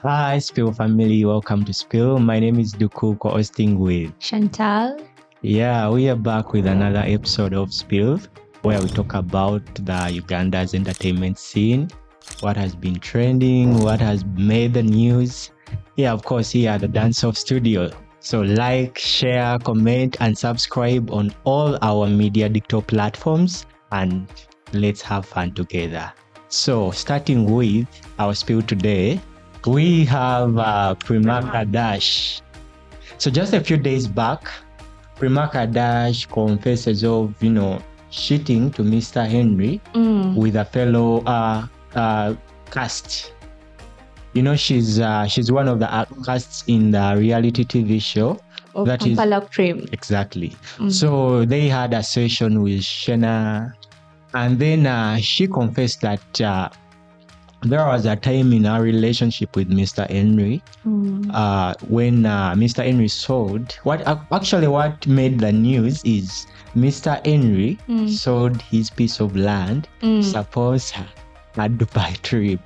Hi, Spill family. Welcome to Spill. My name is Duku, co-hosting with Chantal. Yeah, we are back with another episode of Spill, where we talk about the Uganda's entertainment scene, what has been trending, what has made the news. Yeah, of course, here at the Dance Off Studio. So like, share, comment, and subscribe on all our media digital platforms, and let's have fun together. So, starting with our spill today, we have Prima Kadash. So just a few days back, Prima Kadash confesses of, cheating to Mr. Henry with a fellow cast. She's one of the casts in the reality TV show. Of that is Kampala Cream. Exactly. So they had a session with Shena, and then she confessed that there was a time in our relationship with Mr. Henry when Mr. Henry sold. What made the news is Mr. Henry sold his piece of land, suppose a Dubai trip.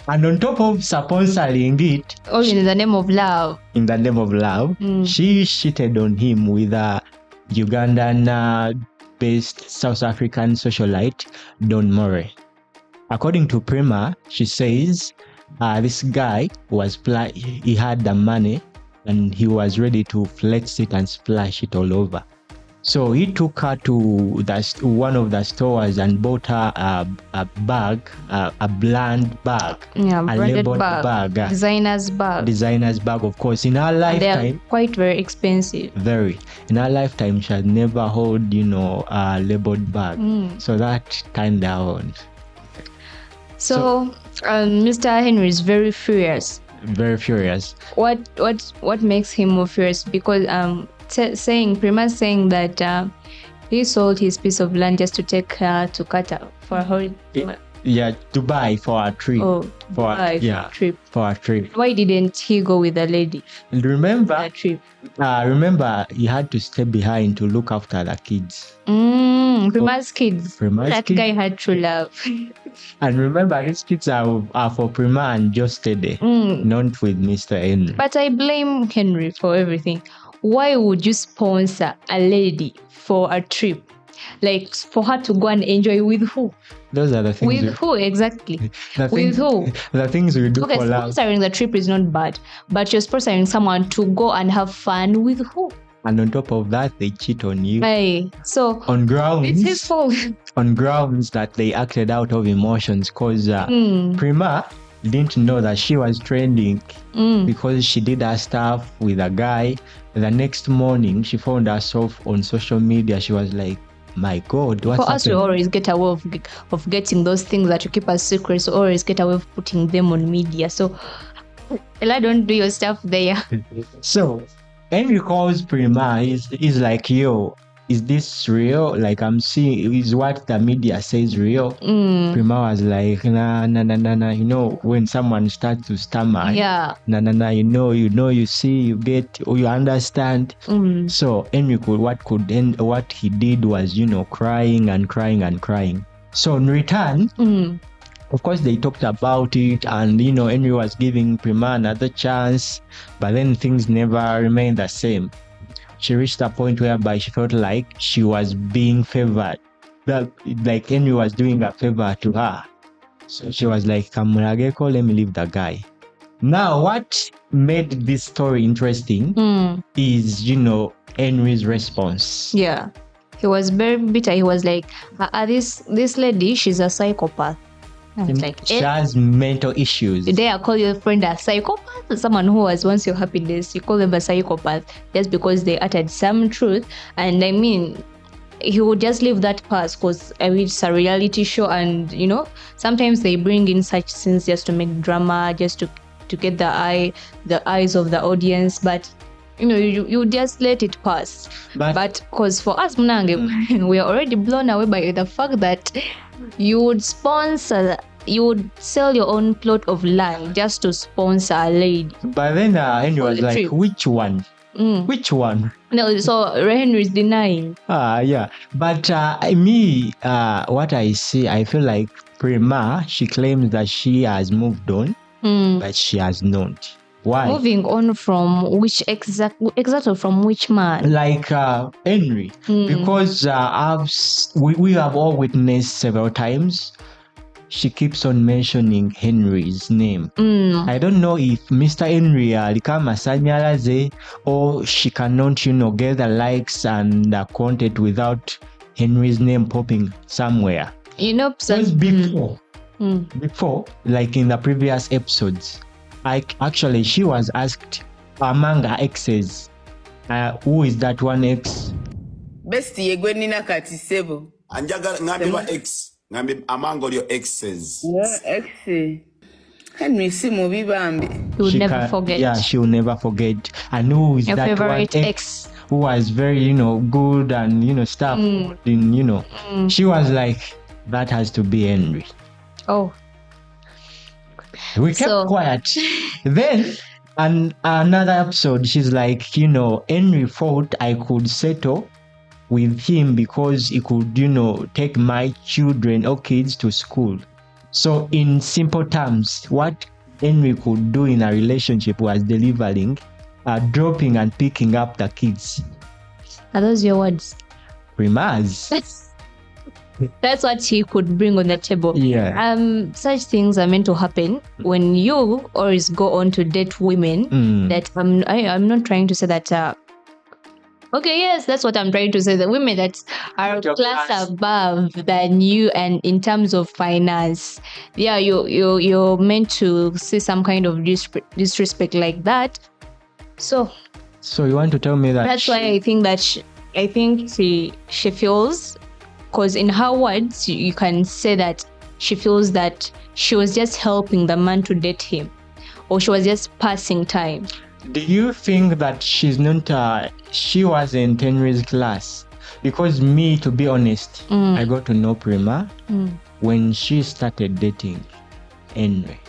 And on top of sponsoring it, all in the name of love. In the name of love, she cheated on him with a Ugandan-based South African socialite, Don Murray. According to Prima, she says this guy he had the money and he was ready to flex it and splash it all over. So he took her to one of the stores and bought her a bag, a bland bag, a labeled bag, designer's bag. Of course, in her lifetime, they are quite very expensive. Very. In her lifetime, she had never held, a labeled bag. So that turned her on. So Mr. Henry is very furious. Very furious. What makes him more furious? Because Prima saying that he sold his piece of land just to take her to Qatar for a holiday. Yeah, Dubai for a trip. For a trip. Why didn't he go with the lady? And remember, a trip. Remember, he had to stay behind to look after the kids. Prima's kids. That guy had true love. And remember, his kids are for Prima and just Tede, not with Mr. Henry. But I blame Henry for everything. Why would you sponsor a lady for a trip? Like, for her to go and enjoy with who? Those are the things. With who exactly? With who? The things we do for love. Sponsoring the trip is not bad, but you're sponsoring someone to go and have fun with who? And on top of that, they cheat on you. So on grounds, it's his fault. On grounds that they acted out of emotions, because Prima didn't know that she was trending because she did her stuff with a guy. The next morning, she found herself on social media. She was like, my God, what's happening? For us, we always get away of getting those things that you keep as secrets. We always get away of putting them on media. So, Ella, don't do your stuff there. So, Henry calls Prima. He's like, yo, is this real? Like, I'm seeing, is what the media says real? Prima was like, nah. When someone starts to stammer, nah, you see, you get, you understand. So Henry what he did was, crying and crying and crying. So in return, of course, they talked about it, and Henry was giving Prima another chance, but then things never remained the same. She reached a point whereby she felt like she was being favored, like Henry was doing a favor to her. So she was like, Kamurageko, let me leave the guy. Now, what made this story interesting is, Henry's response. Yeah. He was very bitter. He was like, this lady, she's a psychopath. She has mental issues. Today I call your friend a psychopath, someone who was once your happiness. You call them a psychopath just because they uttered some truth. And I mean, he would just leave that pass because it's a reality show, and sometimes they bring in such scenes just to make drama, just to get the eyes of the audience. But you just let it pass. But because for us, Mnange, we are already blown away by the fact that you would sell your own plot of land just to sponsor a lady. But then Henry was like, trip. Which one? Which one? No, so Henry is denying. Yeah. But what I see, I feel like Prima, she claims that she has moved on. but she has not. Why? Moving on from which exactly from which man? Like Henry, because we have all witnessed several times she keeps on mentioning Henry's name. I don't know if Mr. Henry alikama sanyalaze or she cannot, get the likes and the content without Henry's name popping somewhere. Because before, like in the previous episodes, she was asked among her exes, who is that one ex? Bestie egwenina kati sebo. Anjaga ngabeba ex. Among all your exes. Yeah, exes. Henry Simo Bibambi. You would never forget. Yeah, she will never forget. And who is your that favorite one ex who was very, good and stuff. She was like, that has to be Henry. Oh. We kept quiet. Then another episode, she's like, Henry thought I could settle with him because he could, take my children or kids to school. So in simple terms, what Henry could do in a relationship was delivering, dropping and picking up the kids. Are those your words? Primas. That's what he could bring on the table. Yeah. Such things are meant to happen when you always go on to date women. That I'm not trying to say that. Okay, yes, that's what I'm trying to say. The women that are class above than you, and in terms of finance, yeah, you're meant to see some kind of disrespect like that. So you want to tell me that? That's why I think that she feels, because in her words, you can say that she feels that she was just helping the man to date him, or she was just passing time. Do you think that she's not? She was in Henry's class? Because me, to be honest, I got to know Prima when she started dating Henry.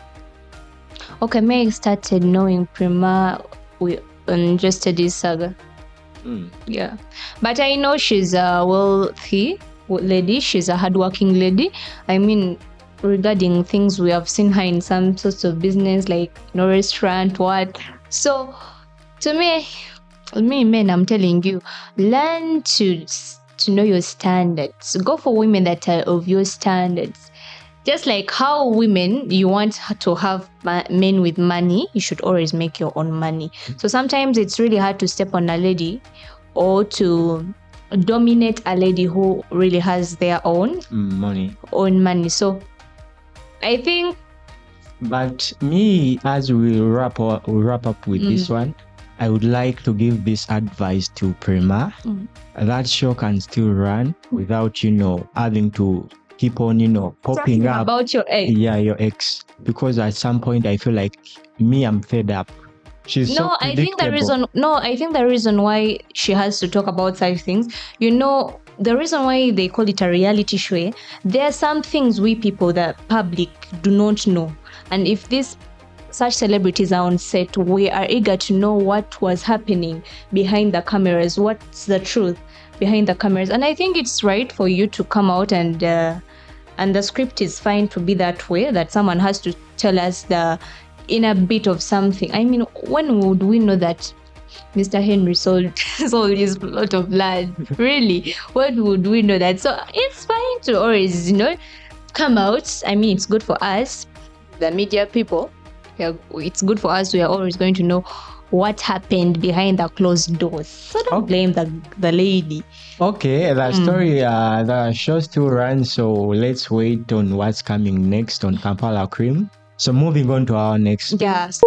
Okay, Meg started knowing Prima on just this saga. Yeah, but I know she's a wealthy lady. She's a hardworking lady. I mean, regarding things we have seen her in some sorts of business, like restaurant, what. So, to me, men, I'm telling you, learn to know your standards. Go for women that are of your standards. Just like how women, you want to have men with money, you should always make your own money. So sometimes it's really hard to step on a lady or to dominate a lady who really has their own money. So, I think. But me, as we wrap up with this one, I would like to give this advice to Prima. That show can still run without, having to keep on, popping up about your ex. Yeah, your ex. Because at some point I feel like I'm fed up. I think the reason why she has to talk about such things, the reason why they call it a reality show, there are some things we people, the public, do not know. And if such celebrities are on set, we are eager to know what was happening behind the cameras, what's the truth behind the cameras. And I think it's right for you to come out and the script is fine to be that way, that someone has to tell us the inner bit of something. I mean, when would we know that Mr. Henry sold his plot of land? Really? When would we know that? So it's fine to always, come out. I mean, it's good for us, the media people. It's good for us. We are always going to know what happened behind the closed doors. So don't blame the lady. Okay, the story, the show still runs. So let's wait on what's coming next on Kampala Cream. So moving on to our next. Yes.